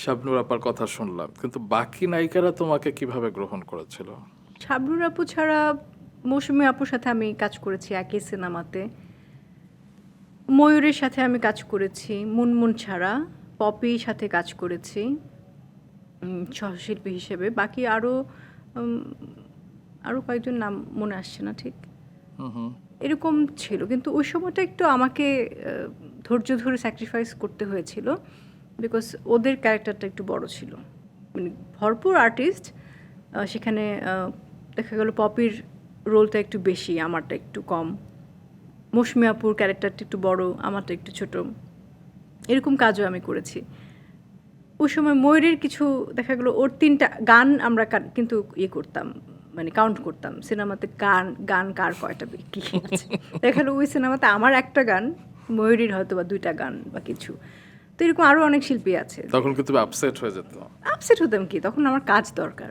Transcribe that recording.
শাবনূর আপার কথা শুনলাম, কিন্তু বাকি নায়িকারা তোমাকে কিভাবে গ্রহণ করেছিল? শাবনূর আপু ছাড়া মৌসুমী আপুর সাথে আমি কাজ করেছি একই সিনেমাতে। ময়ূরের সাথে আমি কাজ করেছি, মুনমুন ছাড়া। পপির সাথে কাজ করেছি সহশিল্পী হিসেবে। বাকি আরও কয়েকজন নাম মনে আসছে না ঠিক। এরকম ছিল, কিন্তু ওই সময়টা একটু আমাকে ধৈর্য ধরে স্যাক্রিফাইস করতে হয়েছিল, বিকজ ওদের ক্যারেক্টারটা একটু বড় ছিল, মানে ভরপুর আর্টিস্ট। সেখানে দেখা গেল পপির রোলটা একটু বেশি, আমারটা একটু কম। মৌসুমী আপুর ক্যারেক্টারটা একটু বড়, আমারটা একটু ছোট। এরকম কাজও আমি করেছি। ওই সময় ময়ূরের কিছু দেখা গেলো ওর 3টা গান আমরা কিন্তু ইয়ে করতাম, মানে কাউন্ট করতাম সিনেমাতে গান কার কয়টা কি আছে। দেখা গেলো ওই সিনেমাতে আমার একটা গান, ময়ূরীর হয়তো বা 2টা গান বা কিছু। তো এরকম আরও অনেক শিল্পী আছে। তখন কিন্তু তুমি আপসেট হয়ে যেত? আপসেট হতাম কি, তখন আমার কাজ দরকার।